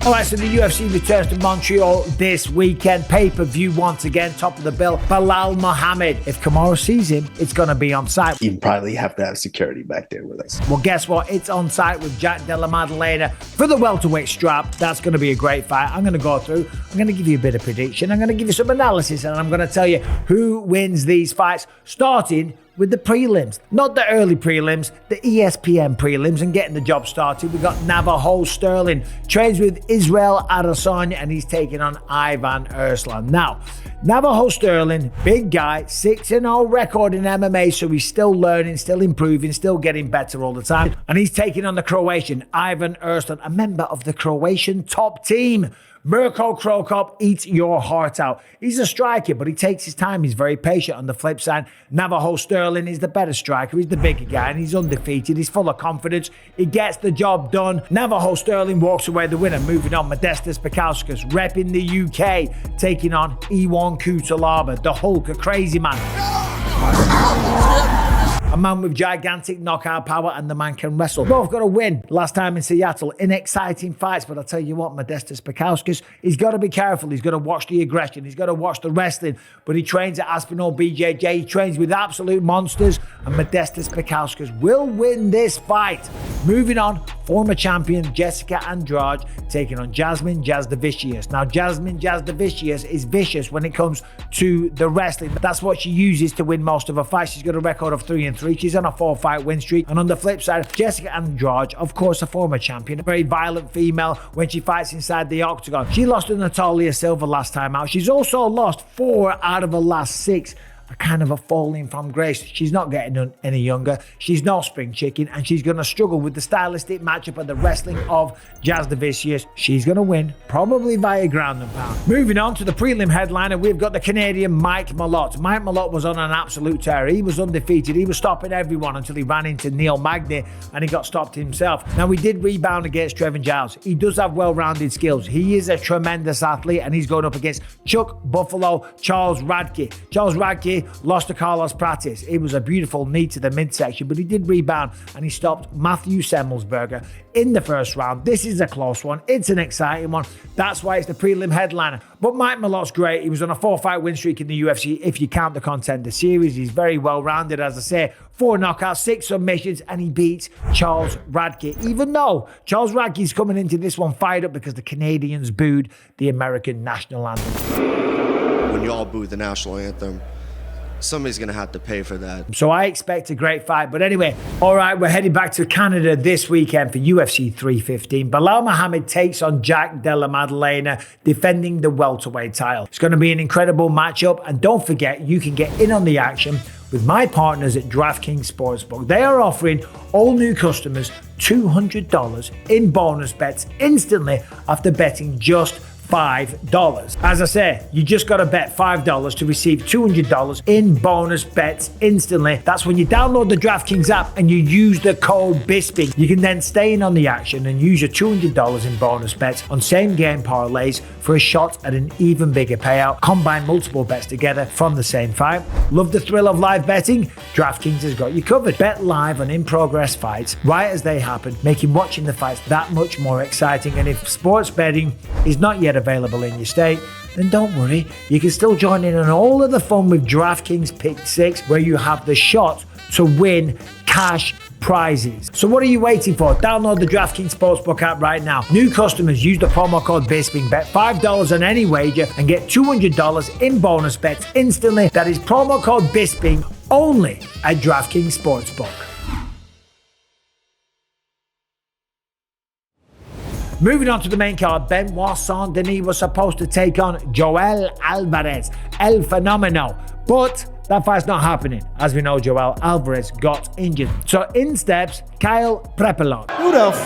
All right, so the UFC returns to Montreal this weekend. Pay-per-view once again, top of the bill. Belal Muhammad. If Kamaru sees him, it's going to be on site. You probably have to have security back there with us. Well, guess what? It's on site with Della Maddalena for the welterweight strap. That's going to be a great fight. I'm going to go through. I'm going to give you a bit of prediction. I'm going to give you some analysis, and I'm going to tell you who wins these fights, starting with the prelims. Not the early prelims, the ESPN prelims, and getting the job started. We got Navajo Sterling, trains with Israel Adesanya, and he's taking on Ivan Erslan. Now, Navajo Sterling, big guy, 6-0 record in MMA, so he's still learning, still improving, still getting better all the time. And he's taking on the Croatian, Ivan Erslan, a member of the Croatian top team. Mirko Cro Cop eats your heart out. He's a striker, but he takes his time. He's very patient. On the flip side, Navajo Sterling is the better striker. He's the bigger guy, and he's undefeated. He's full of confidence. He gets the job done. Navajo Sterling walks away the winner. Moving on, Modestas Bukauskas, repping the UK, taking on Iwan Cutelaba, the Hulk, a crazy man. A man with gigantic knockout power, and the man can wrestle. Both got a win last time in Seattle in exciting fights, but I'll tell you what, Modestas Bukauskas, he's got to be careful. He's got to watch the aggression. He's got to watch the wrestling, but he trains at Aspinall BJJ. He trains with absolute monsters, and Modestas Bukauskas will win this fight. Moving on, former champion Jessica Andrade taking on Jasmine Jasudavicius. Now, Jasmine Jasudavicius is vicious when it comes to the wrestling. That's what she uses to win most of her fights. She's got a record of 3-3. She's on a 4-fight win streak. And on the flip side, Jessica Andrade, of course, a former champion, a very violent female when she fights inside the octagon. She lost to Natalia Silva last time out. She's also lost 4 out of her last 6. A kind of a falling from grace. She's not getting any younger. She's no spring chicken, and she's going to struggle with the stylistic matchup of the wrestling of Jasudavicius. She's going to win, probably via ground and pound. Moving on to the prelim headliner, we've got the Canadian Mike Malott. Mike Malott was on an absolute tear. He was undefeated. He was stopping everyone until he ran into Neil Magny, and he got stopped himself. Now, he did rebound against Trevin Giles. He does have well-rounded skills. He is a tremendous athlete, and he's going up against Chuck Buffalo, Charles Radtke. Charles Radtke lost to Carlos Pratis. It was a beautiful knee to the midsection, but he did rebound, and he stopped Matthew Semmelsberger in the first round. This is a close one. It's an exciting one. That's why it's the prelim headliner. But Mike Malott's great. He was on a 4-fight win streak in the UFC. If you count the Contender Series, he's very well-rounded, as I say. 4 knockouts, 6 submissions, and he beats Charles Radtke. Even though Charles Radtke's coming into this one fired up because the Canadians booed the American national anthem. When y'all boo the national anthem, somebody's going to have to pay for that. So I expect a great fight. But anyway, all right, we're headed back to Canada this weekend for UFC 315. Belal Muhammad takes on Jack Della Maddalena, defending the welterweight title. It's going to be an incredible matchup. And don't forget, you can get in on the action with my partners at DraftKings Sportsbook. They are offering all new customers $200 in bonus bets instantly after betting just $5. As I say, you just got to bet $5 to receive $200 in bonus bets instantly. That's when you download the DraftKings app and you use the code Bisping. You can then stay in on the action and use your $200 in bonus bets on same game parlays for a shot at an even bigger payout. Combine multiple bets together from the same fight. Love the thrill of live betting? DraftKings has got you covered. Bet live on in-progress fights right as they happen, making watching the fights that much more exciting. And if sports betting is not yet available in your state, then don't worry, you can still join in on all of the fun with DraftKings Pick 6, where you have the shot to win cash prizes. So what are you waiting for? Download the DraftKings Sportsbook app right now. New customers use the promo code Bisping, bet $5 on any wager and get $200 in bonus bets instantly. That is promo code Bisping only at DraftKings Sportsbook. Moving on to the main card, Benoit Saint-Denis was supposed to take on Joel Alvarez, El Fenomeno, but that fight's not happening. As we know, Joel Alvarez got injured. So in steps Kyle Prepolec. Who the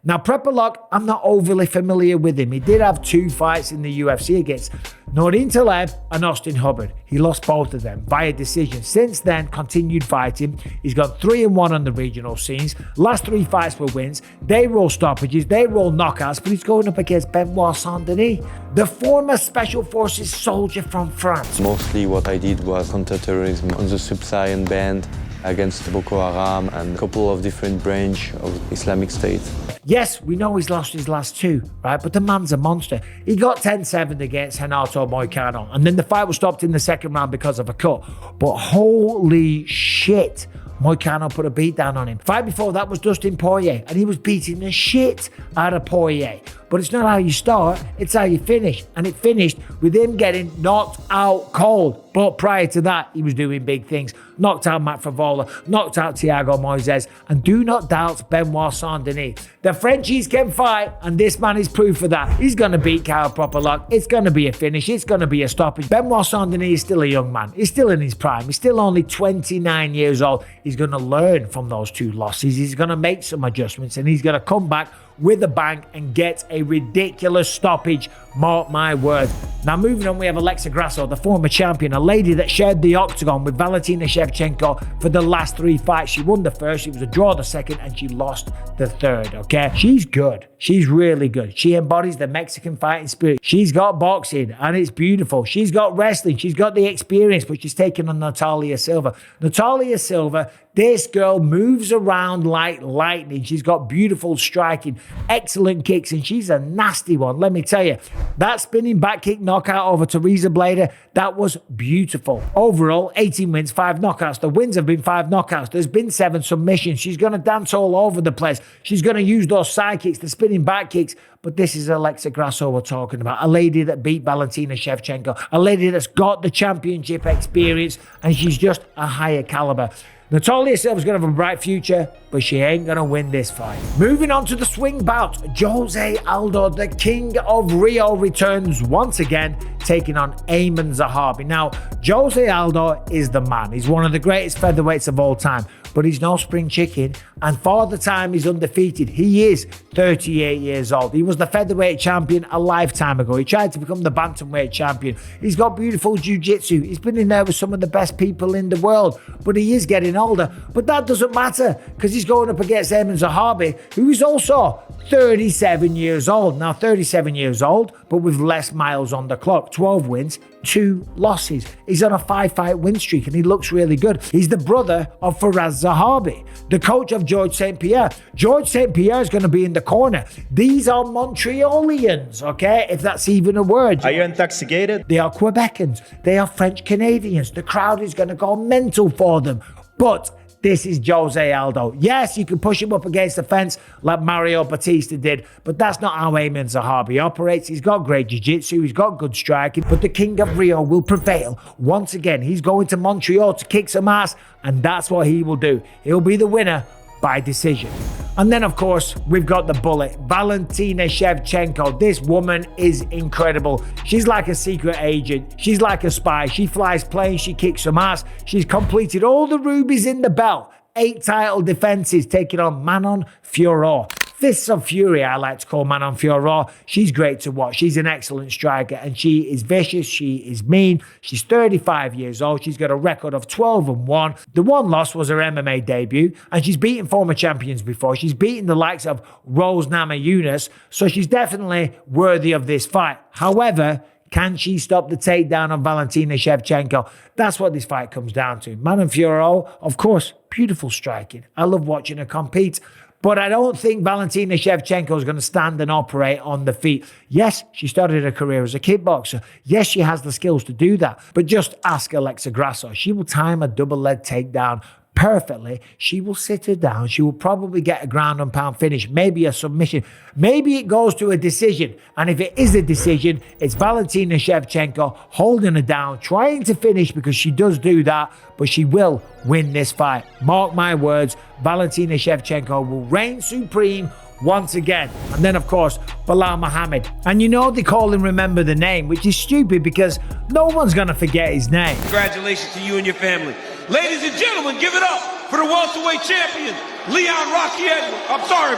Now, Prepolec, I'm not overly familiar with him. He did have 2 fights in the UFC against Nordin Taleb and Austin Hubbard. He lost both of them via decision. Since then, continued fighting. He's got 3-1 on the regional scenes. Last 3 fights were wins. They were all stoppages. They were all knockouts. But he's going up against Benoit Saint-Denis, the former Special Forces soldier from France. Mostly what I did was counterterrorism on the Sub-Saharan band against Boko Haram and a couple of different branch of Islamic State. Yes, we know he's lost his last two, right? But the man's a monster. He got 10-7 against Renato Moicano, and then the fight was stopped in the second round because of a cut. But holy shit, Moicano put a beat down on him. Fight before that was Dustin Poirier, and he was beating the shit out of Poirier. But it's not how you start, it's how you finish. And it finished with him getting knocked out cold. But prior to that, he was doing big things. Knocked out Matt Favola, knocked out Thiago Moises, and do not doubt Benoit Saint-Denis. The Frenchies can fight, and this man is proof of that. He's going to beat Kyle Prepolec. It's going to be a finish. It's going to be a stoppage. Benoit Saint-Denis is still a young man. He's still in his prime. He's still only 29 years old. He's going to learn from those two losses. He's going to make some adjustments, and he's going to come back with a bang and get a ridiculous stoppage. Mark my words. Now moving on, we have Alexa Grasso, the former champion, a lady that shared the octagon with Valentina Shevchenko for the last 3 fights. She won the first, she was a draw the second, and she lost the third, okay? She's good. She's really good. She embodies the Mexican fighting spirit. She's got boxing, and it's beautiful. She's got wrestling. She's got the experience, but she's taken on Natalia Silva. Natalia Silva, this girl moves around like lightning. She's got beautiful striking, excellent kicks, and she's a nasty one. Let me tell you, that spinning back kick knockout over Teresa Blader, that was beautiful. Overall, 18 wins, 5 knockouts. The wins have been 5 knockouts. There's been 7 submissions. She's going to dance all over the place. She's going to use those side kicks, the spinning back kicks. But this is Alexa Grasso we're talking about. A lady that beat Valentina Shevchenko. A lady that's got the championship experience, and she's just a higher caliber. Natalia Silva's going to have a bright future, but she ain't going to win this fight. Moving on to the swing bout, Jose Aldo, the king of Rio, returns once again, taking on Aiemann Zahabi. Now, Jose Aldo is the man. He's one of the greatest featherweights of all time, but he's no spring chicken. And for the time he's undefeated, he is 38 years old. He was the featherweight champion a lifetime ago. He tried to become the bantamweight champion. He's got beautiful jiu-jitsu. He's been in there with some of the best people in the world, but he is getting older. But that doesn't matter, because he's going up against Aiemann Zahabi, who is also 37 years old. Now, 37 years old, but with less miles on the clock. 12 wins, 2 losses. He's on a 5-fight win streak, and he looks really good. He's the brother of Faraz Zahabi, the coach of George St. Pierre. George St. Pierre is going to be in the corner. These are Montrealians, okay? If that's even a word. Are you intoxicated? They are Quebecans. They are French Canadians. The crowd is going to go mental for them. But this is Jose Aldo. Yes, you can push him up against the fence like Mario Batista did, but that's not how Aiemann Zahabi operates. He's got great jiu-jitsu, he's got good striking, but the king of Rio will prevail. Once again, he's going to Montreal to kick some ass, and that's what he will do. He'll be the winner by decision. And then, of course, we've got the bullet, Valentina Shevchenko. This woman is incredible. She's like a secret agent. She's like a spy. She flies planes. She kicks some ass. She's completed all the rubies in the belt. 8 title defenses, taking on Manon Fiorot. Fists of Fury, I like to call Manon Fiorot. She's great to watch. She's an excellent striker, and she is vicious. She is mean. She's 35 years old. She's got a record of 12-1. The one loss was her MMA debut, and she's beaten former champions before. She's beaten the likes of Rose Namajunas, so she's definitely worthy of this fight. However, can she stop the takedown of Valentina Shevchenko? That's what this fight comes down to. Manon Fiorot, of course, beautiful striking. I love watching her compete. But I don't think Valentina Shevchenko is going to stand and operate on the feet. Yes, she started her career as a kickboxer. Yes, she has the skills to do that. But just ask Alexa Grasso. She will time a double leg takedown perfectly. She will sit her down. She will probably get a ground and pound finish, maybe a submission. Maybe it goes to a decision. And if it is a decision, it's Valentina Shevchenko holding her down, trying to finish, because she does do that, but she will win this fight. Mark my words, Valentina Shevchenko will reign supreme once again. And then, of course, Belal Muhammad. And you know they call him Remember the Name, which is stupid because no one's going to forget his name. Congratulations to you and your family. Ladies and gentlemen, give it up for the welterweight champion, Leon Rocky Edwards. I'm sorry.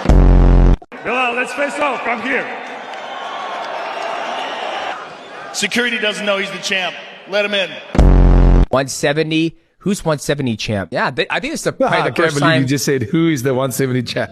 Belal, let's face off. Come here. Security doesn't know he's the champ. Let him in. 170. Who's 170 champ? Yeah, I think it's probably the first time. You just said who is the 170 champ.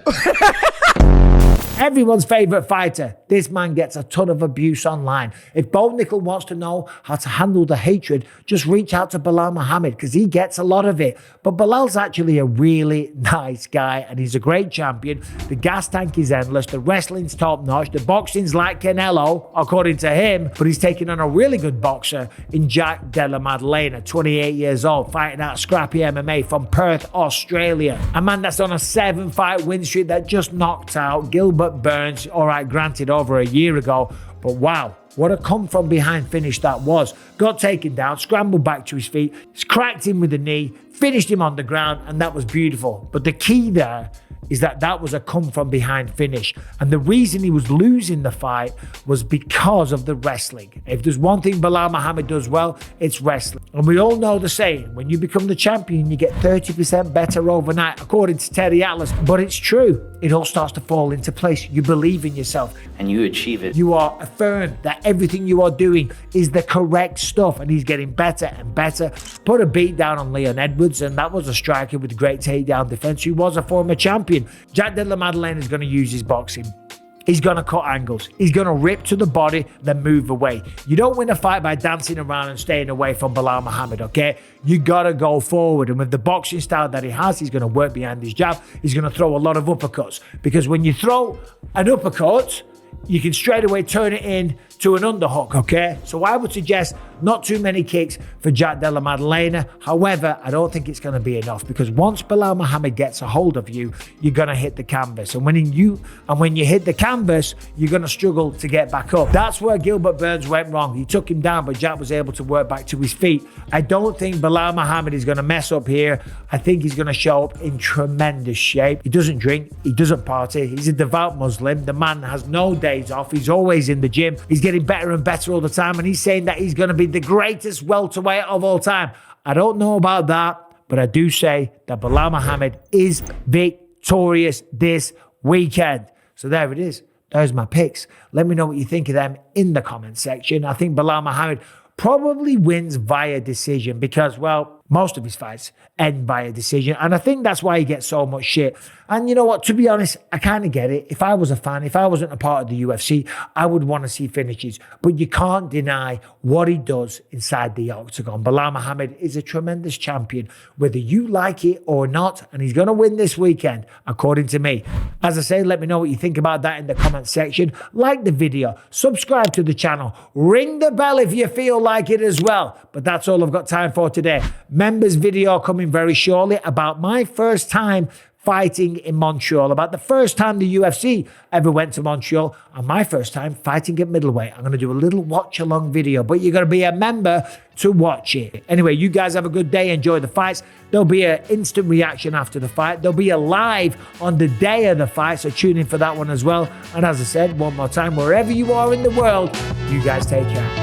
Everyone's favourite fighter. This man gets a ton of abuse online. If Bo Nickel wants to know how to handle the hatred, just reach out to Belal Muhammad because he gets a lot of it. But Belal's actually a really nice guy and he's a great champion. The gas tank is endless. The wrestling's top notch. The boxing's like Canelo, according to him. But he's taking on a really good boxer in Jack Della Maddalena, 28 years old, fighting out scrappy MMA from Perth, Australia. A man that's on a 7-fight win streak that just knocked out Gilbert Burns, all right, granted over a year ago, but wow, what a come from behind finish that was. Got taken down, scrambled back to his feet, cracked him with the knee, finished him on the ground, and that was beautiful. But the key there is that was a come from behind finish. And the reason he was losing the fight was because of the wrestling. If there's one thing Belal Muhammad does well, it's wrestling. And we all know the saying, when you become the champion, you get 30% better overnight, according to Terry Atlas. But it's true. It all starts to fall into place. You believe in yourself. And you achieve it. You are affirmed that everything you are doing is the correct stuff. And he's getting better and better. Put a beat down on Leon Edwards, and that was a striker with great takedown defense who was a former champion. Jack Della Maddalena is going to use his boxing. He's going to cut angles. He's going to rip to the body, then move away. You don't win a fight by dancing around and staying away from Belal Muhammad, okay? You got to go forward. And with the boxing style that he has, he's going to work behind his jab. He's going to throw a lot of uppercuts. Because when you throw an uppercut, you can straight away turn it in to an underhook, okay? So I would suggest not too many kicks for Jack Della Maddalena. However, I don't think it's going to be enough because once Belal Muhammad gets a hold of you, you're going to hit the canvas. And when you hit the canvas, you're going to struggle to get back up. That's where Gilbert Burns went wrong. He took him down, but Jack was able to work back to his feet. I don't think Belal Muhammad is going to mess up here. I think he's going to show up in tremendous shape. He doesn't drink. He doesn't party. He's a devout Muslim. The man has no days off. He's always in the gym. He's getting better and better all the time. And he's saying that he's going to be the greatest welterweight of all time. I don't know about that, but I do say that Belal Muhammad is victorious this weekend. So there it is. Those are my picks. Let me know what you think of them in the comment section. I think Belal Muhammad probably wins via decision because, well, most of his fights end by a decision. And I think that's why he gets so much shit. And you know what? To be honest, I kind of get it. If I was a fan, if I wasn't a part of the UFC, I would want to see finishes. But you can't deny what he does inside the octagon. Belal Muhammad is a tremendous champion, whether you like it or not. And he's going to win this weekend, according to me. As I say, let me know what you think about that in the comment section. Like the video, subscribe to the channel, ring the bell if you feel like it as well. But that's all I've got time for today. Members video coming very shortly about my first time fighting in Montreal, about the first time the UFC ever went to Montreal, and my first time fighting at middleweight. I'm going to do a little watch-along video, but you're going to be a member to watch it. Anyway, you guys have a good day. Enjoy the fights. There'll be an instant reaction after the fight. There'll be a live on the day of the fight, so tune in for that one as well. And as I said, one more time, wherever you are in the world, you guys take care.